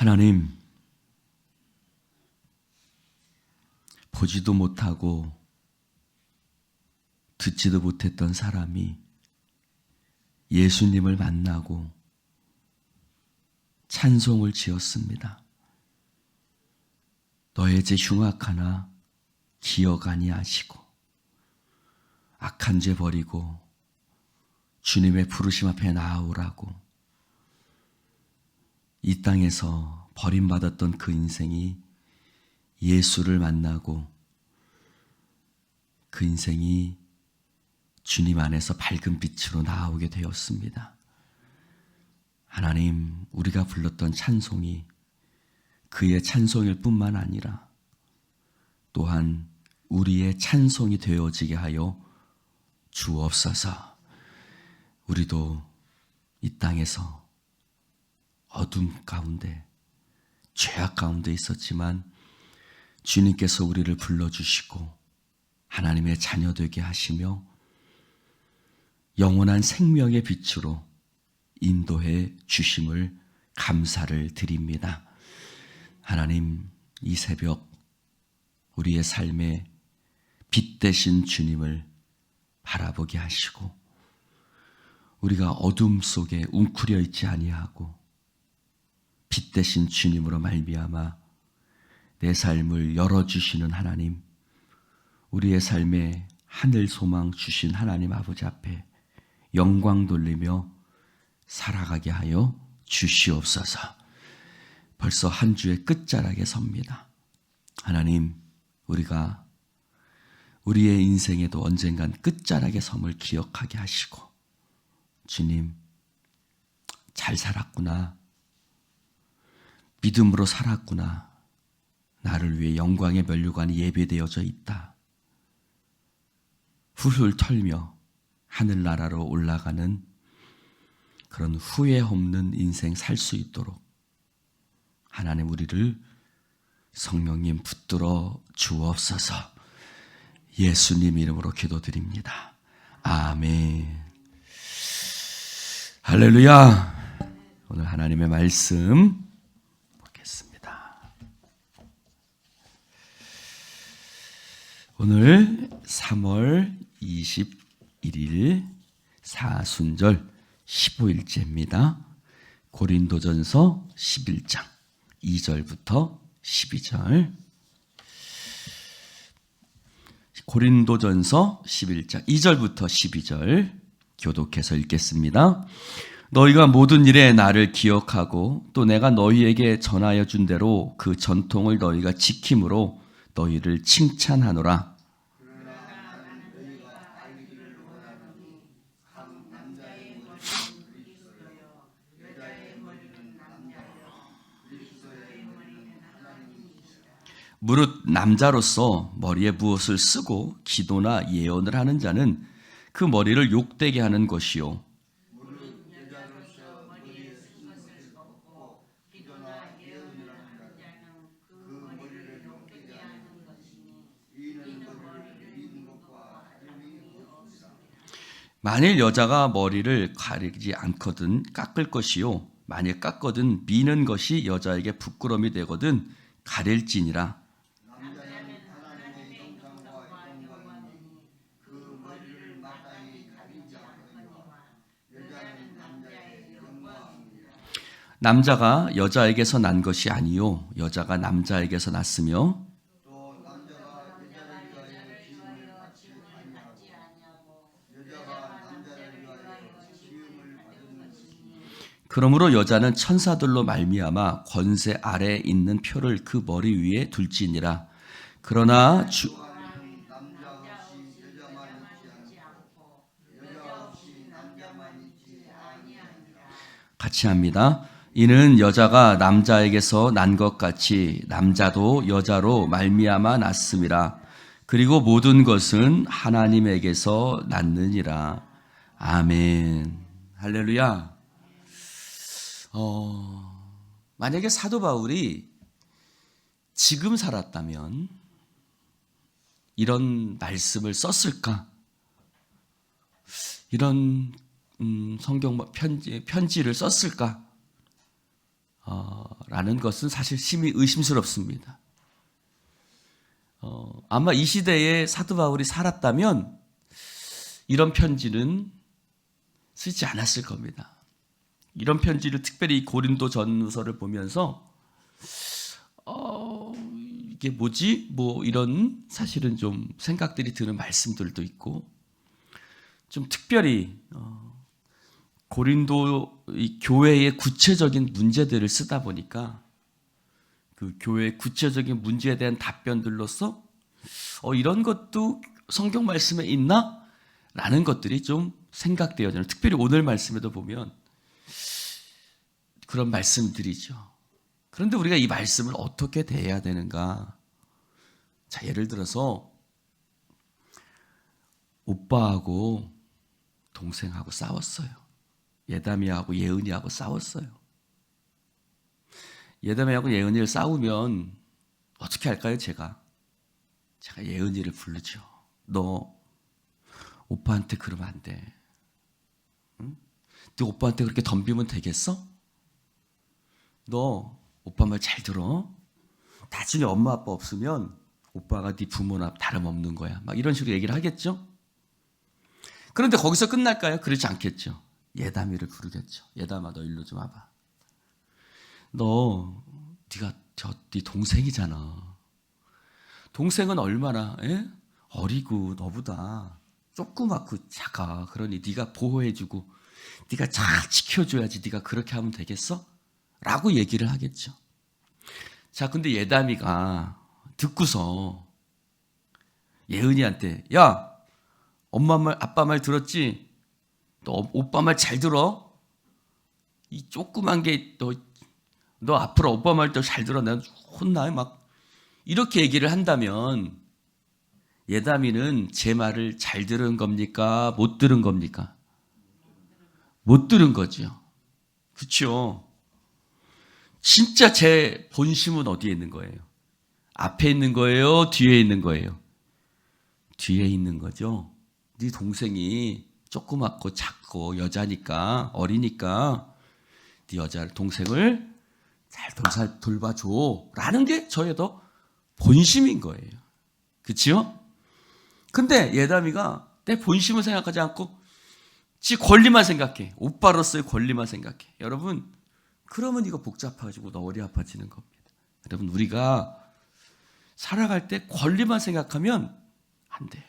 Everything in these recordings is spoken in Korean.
하나님, 보지도 못하고 듣지도 못했던 사람이 예수님을 만나고 찬송을 지었습니다. 너의 죄 흉악하나 기억 아니하시고 악한 죄 버리고 주님의 부르심 앞에 나아오라고. 이 땅에서 버림받았던 그 인생이 예수를 만나고 그 인생이 주님 안에서 밝은 빛으로 나아오게 되었습니다. 하나님, 우리가 불렀던 찬송이 그의 찬송일 뿐만 아니라 또한 우리의 찬송이 되어지게 하여 주옵소서. 우리도 이 땅에서 어둠 가운데, 죄악 가운데 있었지만 주님께서 우리를 불러주시고 하나님의 자녀 되게 하시며 영원한 생명의 빛으로 인도해 주심을 감사를 드립니다. 하나님, 이 새벽 우리의 삶에 빛 되신 주님을 바라보게 하시고 우리가 어둠 속에 웅크려 있지 아니하고 빛 되신 주님으로 말미암아 내 삶을 열어주시는 하나님, 우리의 삶에 하늘 소망 주신 하나님 아버지 앞에 영광 돌리며 살아가게 하여 주시옵소서. 벌써 한 주의 끝자락에 섭니다. 하나님, 우리가 우리의 인생에도 언젠간 끝자락에 섬을 기억하게 하시고 주님, 잘 살았구나, 믿음으로 살았구나, 나를 위해 영광의 면류관이 예배되어져 있다, 훌훌 털며 하늘나라로 올라가는 그런 후회 없는 인생 살 수 있도록 하나님, 우리를 성령님 붙들어 주옵소서. 예수님 이름으로 기도드립니다. 아멘. 할렐루야. 오늘 하나님의 말씀 보겠습니다. 오늘 3월 21일 사순절 15일째입니다. 고린도전서 11장 2절부터 12절. 고린도전서 11장 2절부터 12절 교독해서 읽겠습니다. 너희가 모든 일에 나를 기억하고 또 내가 너희에게 전하여 준 대로 그 전통을 너희가 지킴으로 너희를 칭찬하노라. 무릇 남자로서 머리에 무엇을 쓰고 기도나 예언을 하는 자는 그 머리를 욕되게 하는 것이요, 만일 여자가 머리를 가리지 않거든 깎을 것이요, 만일 깎거든 미는 것이 여자에게 부끄러움이 되거든 가릴지니라. 남자가 여자에게서 난 것이 아니요 여자가 남자에게서 났으며 그러므로 여자는 천사들로 말미암아 권세 아래에 있는 표를 그 머리 위에 둘지니라. 그러나 같이 합니다. 이는 여자가 남자에게서 난 것 같이 남자도 여자로 말미암아 났음이라. 그리고 모든 것은 하나님에게서 났느니라. 아멘. 할렐루야. 만약에 사도 바울이 지금 살았다면 이런 말씀을 썼을까? 이런 성경 편지를 썼을까? 라는 것은 사실 심히 의심스럽습니다. 아마 이 시대에 사도 바울이 살았다면 이런 편지는 쓰지 않았을 겁니다. 이런 편지를 특별히 고린도 전서를 보면서 이게 뭐지? 뭐 이런 사실은 좀 생각들이 드는 말씀들도 있고 좀 특별히 고린도 이 교회의 구체적인 문제들을 쓰다 보니까 그 교회의 구체적인 문제에 대한 답변들로서 이런 것도 성경 말씀에 있나? 라는 것들이 좀 생각되어져요. 특별히 오늘 말씀에도 보면 그런 말씀들이죠. 그런데 우리가 이 말씀을 어떻게 대해야 되는가? 자, 예를 들어서 오빠하고 동생하고 싸웠어요. 예담이하고 예은이하고 싸웠어요. 예담이하고 예은이를 싸우면 어떻게 할까요? 제가 예은이를 부르죠. 너 오빠한테 그러면 안 돼. 응? 네 오빠한테 그렇게 덤비면 되겠어? 너 오빠 말 잘 들어. 나중에 엄마 아빠 없으면 오빠가 네 부모나 다름없는 거야. 막 이런 식으로 얘기를 하겠죠? 그런데 거기서 끝날까요? 그렇지 않겠죠. 예담이를 부르겠죠. 예담아, 너 일로 좀 와봐. 네가 네 동생이잖아. 동생은 얼마나 어리고 너보다 조그맣고 작아. 그러니 네가 보호해주고 네가 잘 지켜줘야지. 네가 그렇게 하면 되겠어? 라고 얘기를 하겠죠. 자, 근데 예담이가 듣고서 예은이한테 야, 엄마 말 아빠 말 들었지? 너 오빠 말 잘 들어? 이 조그만 게 너 앞으로 오빠 말 더 잘 들어. 내가 혼나. 막 이렇게 얘기를 한다면 예담이는 제 말을 잘 들은 겁니까? 못 들은 겁니까? 못 들은 거죠. 그렇죠? 진짜 제 본심은 어디에 있는 거예요? 앞에 있는 거예요? 뒤에 있는 거예요? 뒤에 있는 거죠. 네 동생이 조그맣고 작고 여자니까 어리니까 네 동생을 잘 돌봐줘 라는 게 저의 더 본심인 거예요. 그렇죠? 근데 예담이가 내 본심을 생각하지 않고 지 권리만 생각해. 오빠로서의 권리만 생각해. 여러분, 그러면 이거 복잡해지고 머리 아파지는 겁니다. 여러분, 우리가 살아갈 때 권리만 생각하면 안 돼요.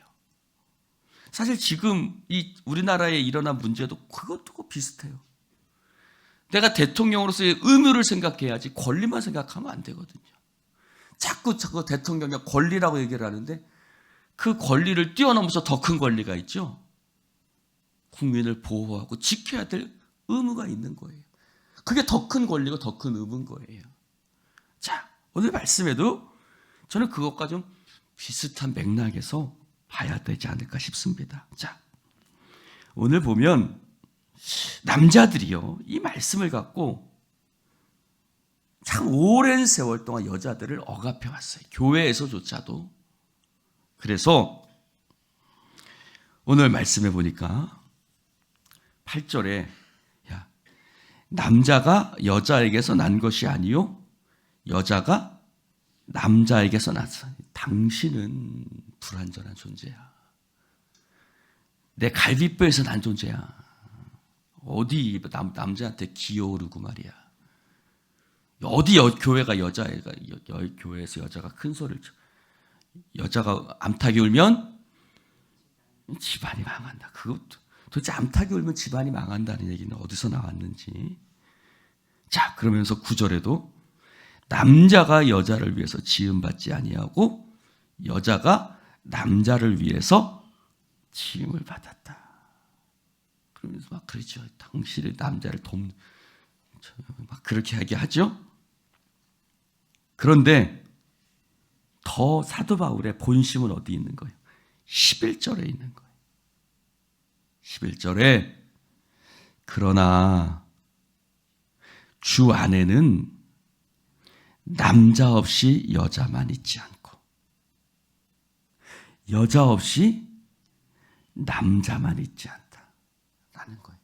사실 지금 이 우리나라에 일어난 문제도 그것도 비슷해요. 내가 대통령으로서의 의무를 생각해야지 권리만 생각하면 안 되거든요. 자꾸 대통령이 권리라고 얘기를 하는데 그 권리를 뛰어넘어서 더 큰 권리가 있죠. 국민을 보호하고 지켜야 될 의무가 있는 거예요. 그게 더 큰 권리고 더 큰 의무인 거예요. 자, 오늘 말씀에도 저는 그것과 좀 비슷한 맥락에서 봐야 되지 않을까 싶습니다. 자, 오늘 보면 남자들이요, 이 말씀을 갖고 참 오랜 세월 동안 여자들을 억압해 왔어요. 교회에서조차도. 그래서 오늘 말씀해 보니까 8절에 야, 남자가 여자에게서 난 것이 아니요 여자가 남자에게서 났어. 당신은 불완전한 존재야. 내 갈비뼈에서 난 존재야. 어디 남자한테 기어오르고 말이야. 어디 교회가 교회에서 여자가 큰 소리를 쳐. 여자가 암탉이 울면 집안이 망한다. 그것도 도대체 암탉이 울면 집안이 망한다는 얘기는 어디서 나왔는지. 자, 그러면서 9절에도 남자가 여자를 위해서 지음받지 아니하고 여자가 남자를 위해서 지음을 받았다. 그러면서 막 그러죠. 당신의 남자를 막 그렇게 얘기하죠. 그런데 더 사도 바울의 본심은 어디 있는 거예요? 11절에 있는 거예요. 11절에 그러나 주 안에는 남자 없이 여자만 있지 않고 여자 없이 남자만 있지 않다라는 거예요.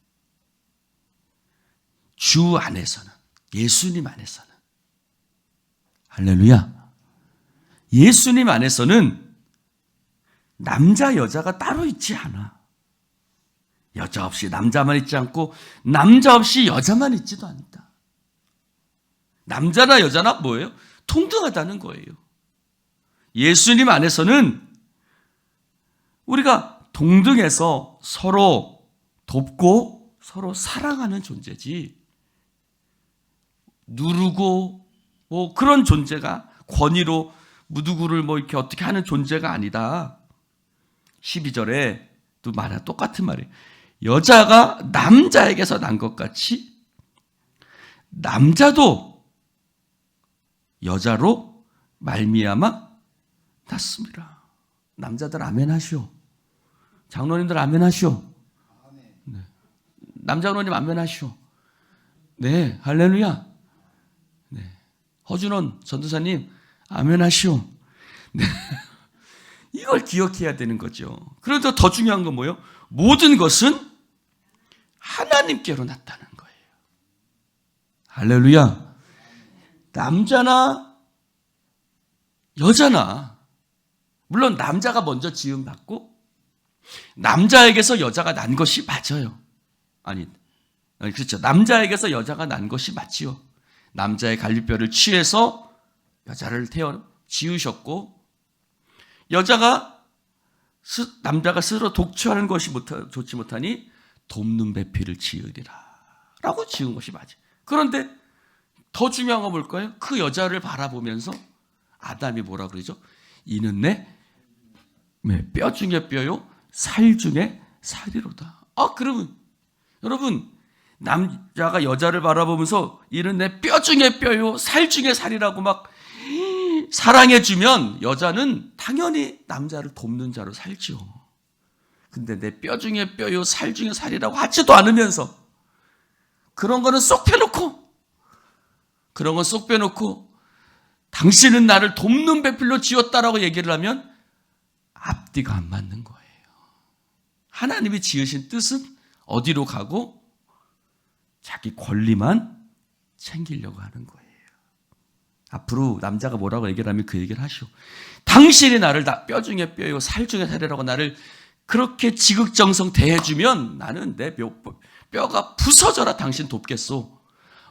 주 안에서는, 예수님 안에서는 할렐루야. 예수님 안에서는 남자, 여자가 따로 있지 않아. 여자 없이 남자만 있지 않고 남자 없이 여자만 있지도 않다. 남자나 여자나 뭐예요? 동등하다는 거예요. 예수님 안에서는 우리가 동등해서 서로 돕고 서로 사랑하는 존재지, 누르고 뭐 그런 존재가 권위로 누구를 뭐 이렇게 어떻게 하는 존재가 아니다. 12절에도 말이야, 똑같은 말이에요. 여자가 남자에게서 난 것 같이 남자도 여자로 말미암아 났습니다. 남자들 아멘 하시오. 장로님들 아멘 하시오. 네. 남장로님 아멘 하시오. 네, 할렐루야. 네. 허준원 전도사님 아멘 하시오. 네. 이걸 기억해야 되는 거죠. 그런데 더 중요한 건 뭐예요? 모든 것은 하나님께로 났다는 거예요. 할렐루야. 남자나 여자나, 물론 남자가 먼저 지음받고 남자에게서 여자가 난 것이 맞아요. 아니, 그렇죠. 남자에게서 여자가 난 것이 맞지요. 남자의 갈비뼈를 취해서 여자를 지으셨고, 남자가 스스로 독처하는 것이 좋지 못하니 돕는 배필을 지으리라 라고 지은 것이 맞아요. 그런데 더 중요한 건 뭘까요? 그 여자를 바라보면서 아담이 뭐라 그러죠? 이는 내 뼈 중에 뼈요 살 중에 살이로다. 그러면 여러분, 남자가 여자를 바라보면서 이는 내 뼈 중에 뼈요 살 중에 살이라고 막 사랑해주면 여자는 당연히 남자를 돕는 자로 살죠. 근데 내 뼈 중에 뼈요 살 중에 살이라고 하지도 않으면서 그런 거는 쏙 빼놓고 당신은 나를 돕는 배필로 지었다라고 얘기를 하면 앞뒤가 안 맞는 거예요. 하나님이 지으신 뜻은 어디로 가고 자기 권리만 챙기려고 하는 거예요. 앞으로 남자가 뭐라고 얘기를 하면 그 얘기를 하시오. 당신이 나를 다 뼈 중에 뼈요 살 중에 살이라고 나를 그렇게 지극정성 대해주면 나는 내 뼈가 부서져라 당신 돕겠소.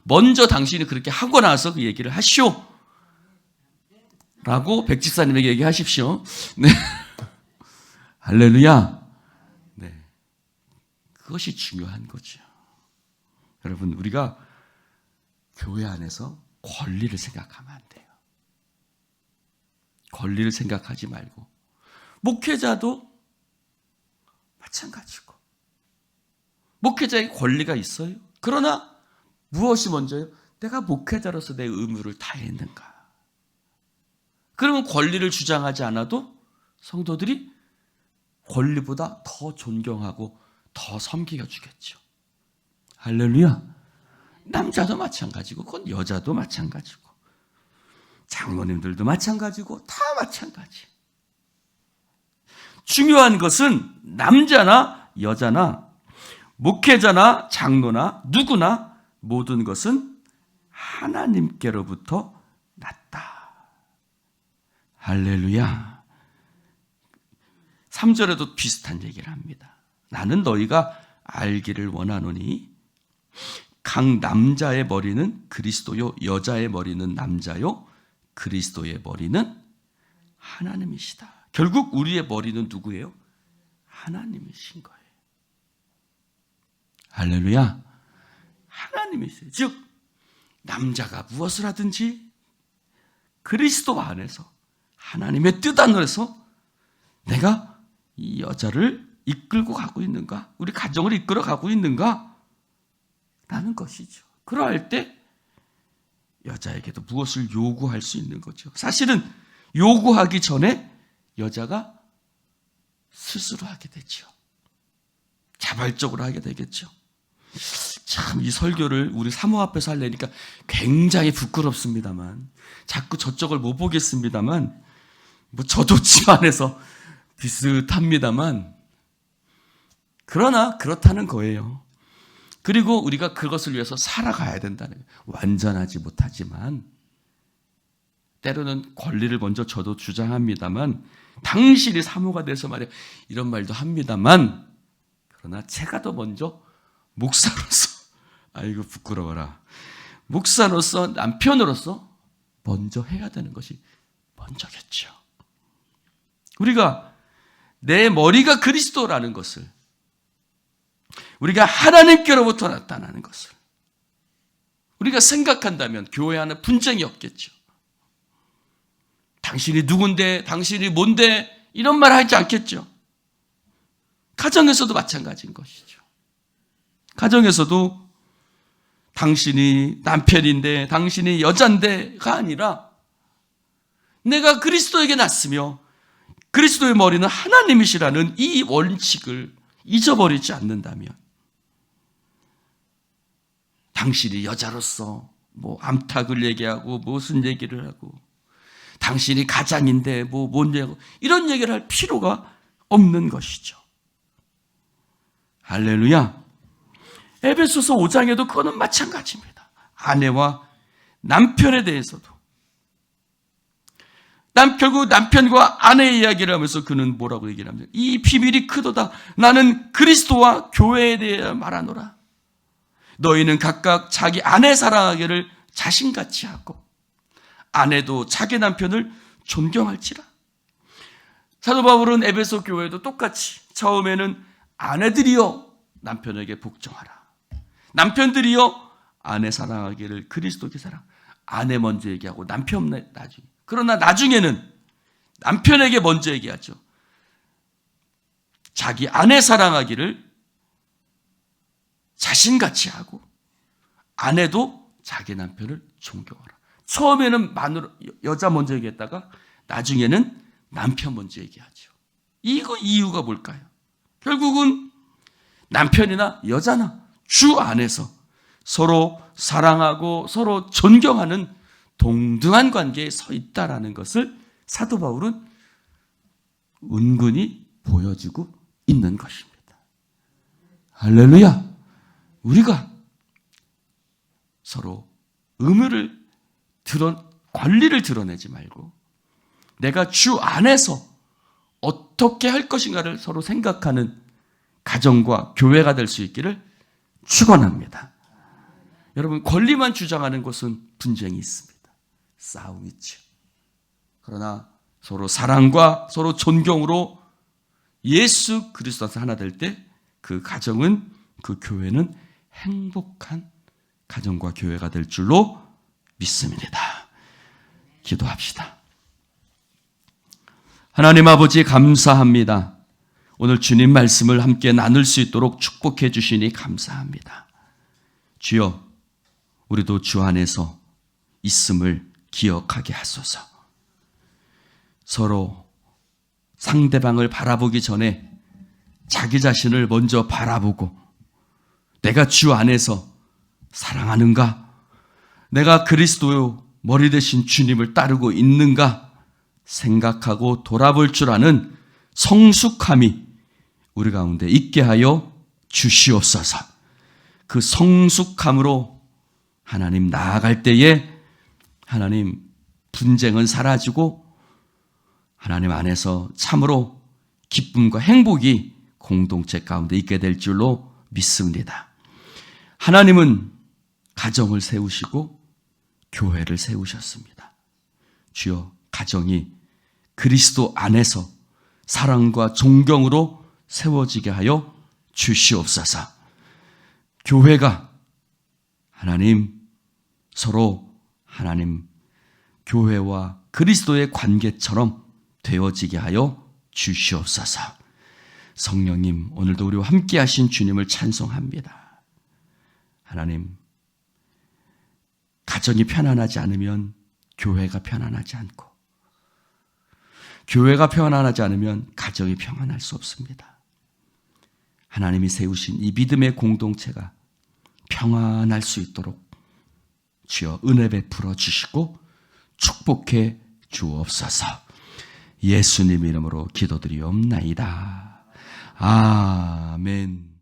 먼저 당신이 그렇게 하고 나서 그 얘기를 하시오 라고 백집사님에게 얘기하십시오. 네. 할렐루야. 네. 그것이 중요한 거죠. 여러분, 우리가 교회 안에서 권리를 생각하면 안 돼요. 권리를 생각하지 말고, 목회자도 마찬가지고, 목회자의 권리가 있어요. 그러나 무엇이 먼저요? 내가 목회자로서 내 의무를 다했는가? 그러면 권리를 주장하지 않아도 성도들이 권리보다 더 존경하고 더 섬겨주겠죠. 할렐루야. 남자도 마찬가지고 그건 여자도 마찬가지고 장로님들도 마찬가지고 다 마찬가지. 중요한 것은 남자나 여자나 목회자나 장로나 누구나 모든 것은 하나님께로부터 났다. 할렐루야. 3절에도 비슷한 얘기를 합니다. 나는 너희가 알기를 원하노니 각 남자의 머리는 그리스도요, 여자의 머리는 남자요, 그리스도의 머리는 하나님이시다. 결국 우리의 머리는 누구예요? 하나님이신 거예요. 할렐루야. 하나님이세요. 즉 남자가 무엇을 하든지 그리스도 안에서 하나님의 뜻 안에서 내가 이 여자를 이끌고 가고 있는가? 우리 가정을 이끌어 가고 있는가? 라는 것이죠. 그러할 때 여자에게도 무엇을 요구할 수 있는 거죠. 사실은 요구하기 전에 여자가 스스로 하게 되죠. 자발적으로 하게 되겠죠. 참 이 설교를 우리 사모 앞에서 하려니까 굉장히 부끄럽습니다만, 자꾸 저쪽을 못 보겠습니다만, 뭐 저도 집안에서 비슷합니다만, 그러나 그렇다는 거예요. 그리고 우리가 그것을 위해서 살아가야 된다는 거예요. 완전하지 못하지만 때로는 권리를 먼저 저도 주장합니다만, 당신이 사모가 돼서 말이야, 이런 말도 합니다만, 그러나 제가 더 먼저 목사로서, 아이고 부끄러워라, 목사로서, 남편으로서 먼저 해야 되는 것이 먼저겠죠. 우리가 내 머리가 그리스도라는 것을, 우리가 하나님께로부터 나타나는 것을 우리가 생각한다면 교회 안에 분쟁이 없겠죠. 당신이 누군데, 당신이 뭔데, 이런 말 하지 않겠죠. 가정에서도 마찬가지인 것이죠. 가정에서도 당신이 남편인데, 당신이 여잔데가 아니라 내가 그리스도에게 낳았으며 그리스도의 머리는 하나님이시라는 이 원칙을 잊어버리지 않는다면, 당신이 여자로서 뭐 암탉을 얘기하고 무슨 얘기를 하고, 당신이 가장인데 뭔 얘기하고, 이런 얘기를 할 필요가 없는 것이죠. 할렐루야. 에베소서 5장에도 그거는 마찬가지입니다. 아내와 남편에 대해서도 결국 남편과 아내의 이야기를 하면서 그는 뭐라고 얘기를 합니까? 이 비밀이 크도다. 나는 그리스도와 교회에 대해 말하노라. 너희는 각각 자기 아내 사랑하기를 자신같이 하고 아내도 자기 남편을 존경할지라. 사도 바울은 에베소 교회도 똑같이 처음에는 아내들이여 남편에게 복종하라. 남편들이여 아내 사랑하기를 그리스도께 사랑. 아내 먼저 얘기하고 남편 나중에. 그러나 나중에는 남편에게 먼저 얘기하죠. 자기 아내 사랑하기를 자신같이 하고 아내도 자기 남편을 존경하라. 처음에는 여자 먼저 얘기했다가 나중에는 남편 먼저 얘기하죠. 이거 이유가 뭘까요? 결국은 남편이나 여자나 주 안에서 서로 사랑하고 서로 존경하는 동등한 관계에 서 있다라는 것을 사도 바울은 은근히 보여주고 있는 것입니다. 할렐루야. 우리가 서로 권리를 드러내지 말고 내가 주 안에서 어떻게 할 것인가를 서로 생각하는 가정과 교회가 될 수 있기를 축원합니다. 여러분, 권리만 주장하는 곳은 분쟁이 있습니다. 싸움이 있죠. 그러나 서로 사랑과 서로 존경으로 예수 그리스도 안에서 하나 될 때 그 가정은, 그 교회는 행복한 가정과 교회가 될 줄로 믿습니다. 기도합시다. 하나님 아버지 감사합니다. 오늘 주님 말씀을 함께 나눌 수 있도록 축복해 주시니 감사합니다. 주여, 우리도 주 안에서 있음을 기억하게 하소서. 서로 상대방을 바라보기 전에 자기 자신을 먼저 바라보고 내가 주 안에서 사랑하는가? 내가 그리스도의 머리 되신 주님을 따르고 있는가? 생각하고 돌아볼 줄 아는 성숙함이 우리 가운데 있게 하여 주시옵소서. 그 성숙함으로 하나님 나아갈 때에 하나님 분쟁은 사라지고 하나님 안에서 참으로 기쁨과 행복이 공동체 가운데 있게 될 줄로 믿습니다. 하나님은 가정을 세우시고 교회를 세우셨습니다. 주여, 가정이 그리스도 안에서 사랑과 존경으로 세워지게 하여 주시옵소서. 교회가 하나님 서로 하나님 교회와 그리스도의 관계처럼 되어지게 하여 주시옵소서. 성령님, 오늘도 우리와 함께 하신 주님을 찬송합니다. 하나님, 가정이 편안하지 않으면 교회가 편안하지 않고, 교회가 평안하지 않으면 가정이 평안할 수 없습니다. 하나님이 세우신 이 믿음의 공동체가 평안할 수 있도록 주여 은혜 베풀어 주시고 축복해 주옵소서. 예수님 이름으로 기도드리옵나이다. 아멘.